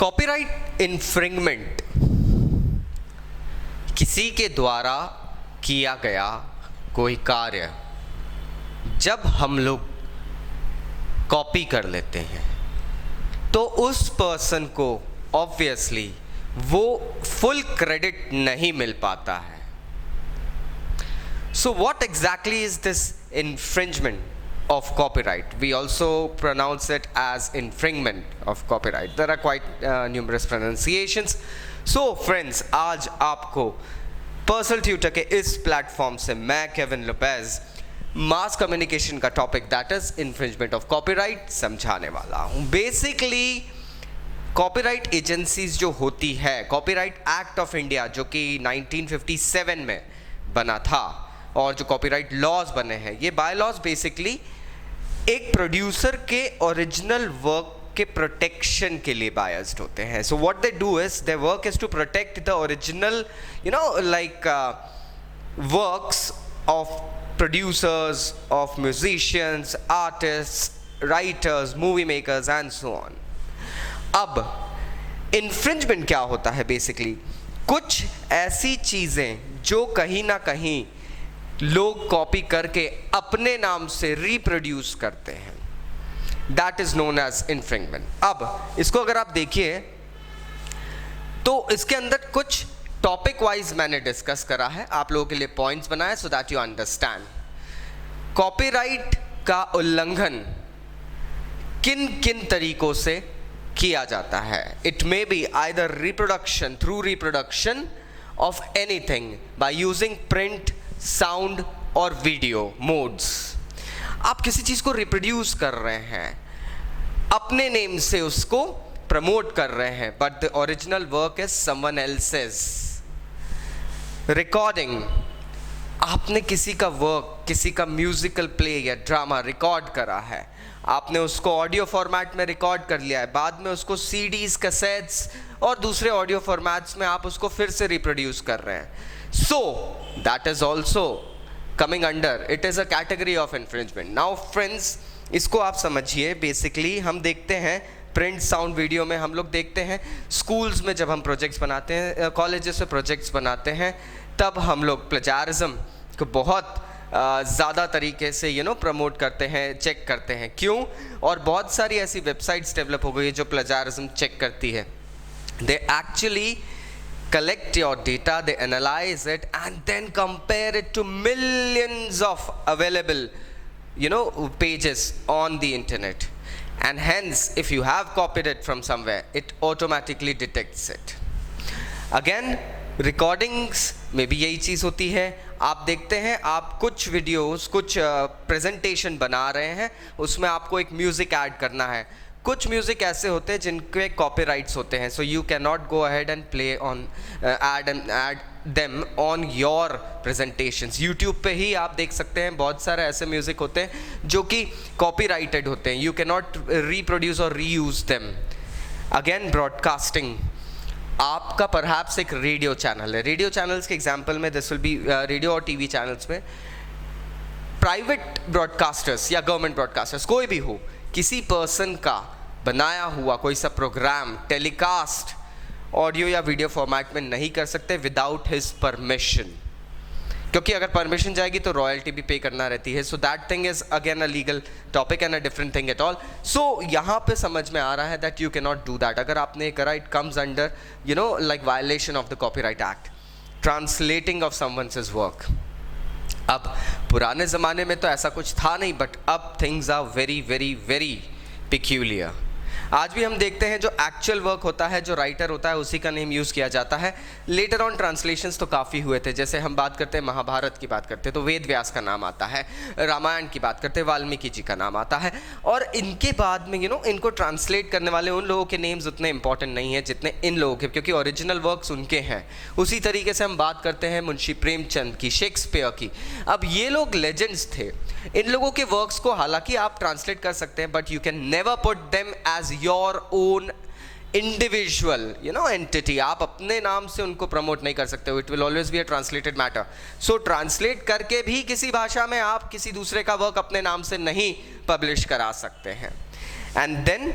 Copyright इन्फ्रिंगमेंट किसी के द्वारा किया गया कोई कार्य जब हम लोग कॉपी कर लेते हैं तो उस पर्सन को ऑब्वियसली वो फुल क्रेडिट नहीं मिल पाता है. So what exactly is this infringement of copyright? We also pronounce it as infringement of copyright. There are quite numerous pronunciations. So friends, आज आपको पर्सनल ट्यूटर के इस प्लेटफॉर्म से मैं केविन लोपेज मास कम्युनिकेशन का topic that is infringement of copyright समझाने वाला हूँ. बेसिकली कॉपीराइट एजेंसीज जो होती है, कॉपीराइट एक्ट ऑफ इंडिया जो कि 1957 में बना था और जो कॉपीराइट लॉज बने हैं, ये बाय लॉज बेसिकली एक प्रोड्यूसर के ओरिजिनल वर्क के प्रोटेक्शन के लिए बायस्ड होते हैं. So what they do is their work is to protect the original like works of producers, of musicians, artists, writers, movie makers and so on. अब infringement क्या होता है? बेसिकली कुछ ऐसी चीज़ें जो कहीं ना कहीं लोग कॉपी करके अपने नाम से रिप्रोड्यूस करते हैं, that is known as infringement. अब इसको अगर आप देखिए तो इसके अंदर कुछ टॉपिक वाइज मैंने डिस्कस करा है, आप लोगों के लिए पॉइंट्स बनाए so that you understand. Copyright का उल्लंघन किन किन तरीकों से किया जाता है. It may be either reproduction, through reproduction of anything by using print, sound और वीडियो मोड्स. आप किसी चीज को रिप्रोड्यूस कर रहे हैं, अपने नेम से उसको प्रमोट कर रहे हैं, but the original work is someone else's. Recording, आपने किसी का वर्क, किसी का म्यूजिकल प्ले या ड्रामा रिकॉर्ड करा है, आपने उसको ऑडियो फॉर्मेट में रिकॉर्ड कर लिया है, बाद में उसको सीडीज, कैसेट्स और दूसरे ऑडियो फॉर्मेट्स में आप उसको फिर से रिप्रोड्यूस कर रहे हैं. So that is also coming under, it is a category of infringement. Now friends, इसको आप समझिए. बेसिकली हम देखते हैं प्रिंट, साउंड, वीडियो में हम लोग देखते हैं, स्कूल्स में जब हम प्रोजेक्ट्स बनाते हैं, कॉलेजेस में प्रोजेक्ट्स बनाते हैं, तब हम लोग प्लेजारिज्म को बहुत ज़्यादा तरीके से प्रमोट करते हैं, चेक करते हैं. क्यों? और बहुत सारी ऐसी वेबसाइट्स डेवलप हो गई है जो प्लेजारिज्म चेक करती है. They actually collect your data, they analyze it and then compare it to millions of available pages on the internet, and hence if you have copied it from somewhere it automatically detects it. Again recordings में भी यही चीज़ होती है. आप देखते हैं, आप कुछ वीडियोस, कुछ प्रेजेंटेशन बना रहे हैं, उसमें आपको एक म्यूज़िक ऐड करना है. कुछ म्यूज़िक ऐसे होते हैं जिनके कॉपीराइट्स होते हैं, so you can not go ahead and play on add them on your presentations. YouTube पे ही आप देख सकते हैं बहुत सारे ऐसे म्यूज़िक होते हैं जो कि कॉपीराइटेड होते हैं, यू कैन नॉट रीप्रोड्यूस और रीयूज देम. अगेन ब्रॉडकास्टिंग, आपका परहैप्स एक रेडियो चैनल है. रेडियो चैनल्स के एग्जांपल में दिस विल बी रेडियो और टीवी चैनल्स में प्राइवेट ब्रॉडकास्टर्स या गवर्नमेंट ब्रॉडकास्टर्स, कोई भी हो, किसी पर्सन का बनाया हुआ कोई सा प्रोग्राम टेलीकास्ट ऑडियो या वीडियो फॉर्मेट में नहीं कर सकते विदाउट हिज परमिशन, क्योंकि अगर परमिशन जाएगी तो रॉयल्टी भी पे करना रहती है. So that thing is again a legal topic and a different thing at all. So यहाँ पे समझ में आ रहा है that you can not do that. अगर आपने करा, it comes under like violation of the copyright act, translating of someone's work. अब पुराने ज़माने में तो ऐसा कुछ था नहीं, बट अब things are very very very peculiar. आज भी हम देखते हैं जो एक्चुअल वर्क होता है, जो राइटर होता है, उसी का नेम यूज़ किया जाता है. लेटर ऑन ट्रांसलेशंस तो काफ़ी हुए थे. जैसे हम बात करते हैं महाभारत की बात करते हैं तो वेद व्यास का नाम आता है, रामायण की बात करते हैं वाल्मीकि जी का नाम आता है. और इनके बाद में इनको ट्रांसलेट करने वाले उन लोगों के नेम्स उतने इंपॉर्टेंट नहीं है जितने इन लोगों के, क्योंकि ओरिजिनल वर्क्स उनके हैं. उसी तरीके से हम बात करते हैं मुंशी प्रेमचंद की, शेक्सपियर की. अब ये लोग लेजेंड्स थे. इन लोगों के वर्क्स को हालांकि आप ट्रांसलेट कर सकते हैं, but you can never put them as your own individual entity. आप अपने नाम से उनको प्रमोट नहीं कर सकते हो. It will always be a translated matter. So translate करके भी किसी भाषा में आप किसी दूसरे का वर्क अपने नाम से नहीं पब्लिश करा सकते हैं. एंड देन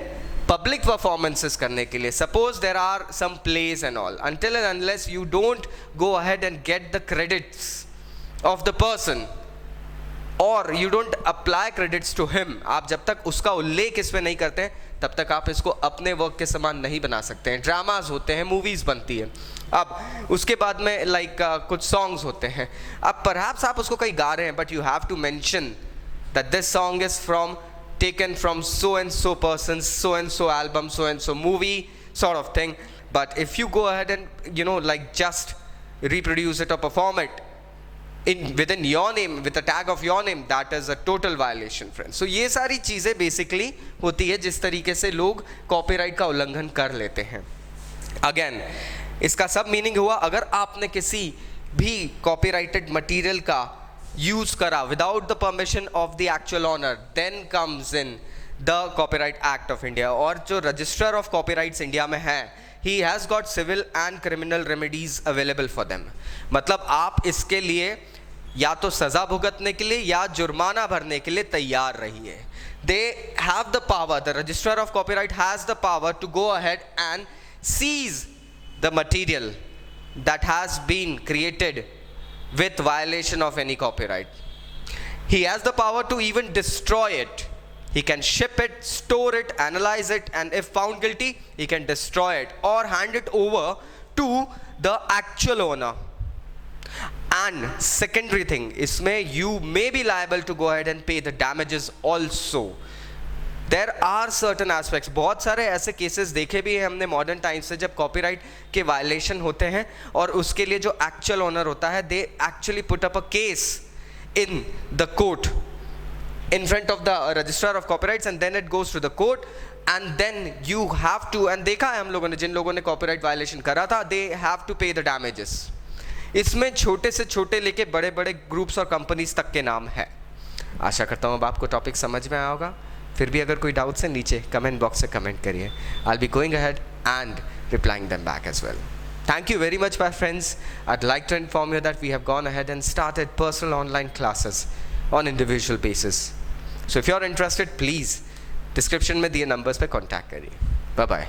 पब्लिक परफॉर्मेंसेस करने के लिए, suppose there are some plays and all, until and unless you don't go ahead and get the credits of the person और you don't apply credits to him, आप जब तक उसका उल्लेख इसमें नहीं करते हैं तब तक आप इसको अपने वर्क के समान नहीं बना सकते हैं. ड्रामाज होते हैं, मूवीज बनती है, अब उसके बाद में लाइक कुछ सॉन्ग्स होते हैं, अब परहैप्स आप उसको कहीं गा रहे हैं but you have to mention that this song is from taken from so and so person's so and so album, so and so movie sort of thing. But if you go ahead and like just reproduce it or perform it within your name with a tag of your name, that is a total violation, friends. So ये सारी चीज़ें basically होती है जिस तरीके से लोग copyright का उल्लंघन कर लेते हैं. अगेन इसका सब मीनिंग हुआ, अगर आपने किसी भी कॉपीराइटेड मटेरियल का यूज करा without the permission of the actual owner, then comes in the copyright Act of India. और जो रजिस्ट्रार ऑफ कॉपीराइट्स इंडिया में है, he has got civil and criminal remedies available for them. मतलब आप इसके लिए या तो सज़ा भुगतने के लिए या जुर्माना भरने के लिए तैयार रहिए. They have the power, the registrar of copyright has the power to go ahead and seize the material that has been created with violation of any copyright. He has the power to even destroy it. He can ship it, store it, analyze it, and if found guilty, he can destroy it or hand it over to the actual owner. And secondary thing, इसमें you may be liable to go ahead and pay the damages also. There are certain aspects, बहुत सारे ऐसे cases देखे भी हैं हमने modern times से, जब कॉपीराइट के वायलेशन होते हैं और उसके लिए जो एक्चुअल ओनर होता है, they actually put up a case in the court in front of the registrar of copyrights and then it goes to the court and then you have to, and देखा है हम लोगों ने, जिन लोगों ने copyright violation करा था, they have to pay the damages. इसमें छोटे से छोटे लेके बड़े बड़े ग्रुप्स और कंपनीज तक के नाम है. आशा करता हूँ अब आपको टॉपिक समझ में आया होगा. फिर भी अगर कोई डाउट्स है नीचे कमेंट बॉक्स से कमेंट करिए. I'll be going ahead and replying them back as well. Thank you very much, my friends. I'd like to inform you that we have gone ahead and started personal online classes on individual basis. So if you're interested, please description में दिए numbers पे contact करिए. Bye bye.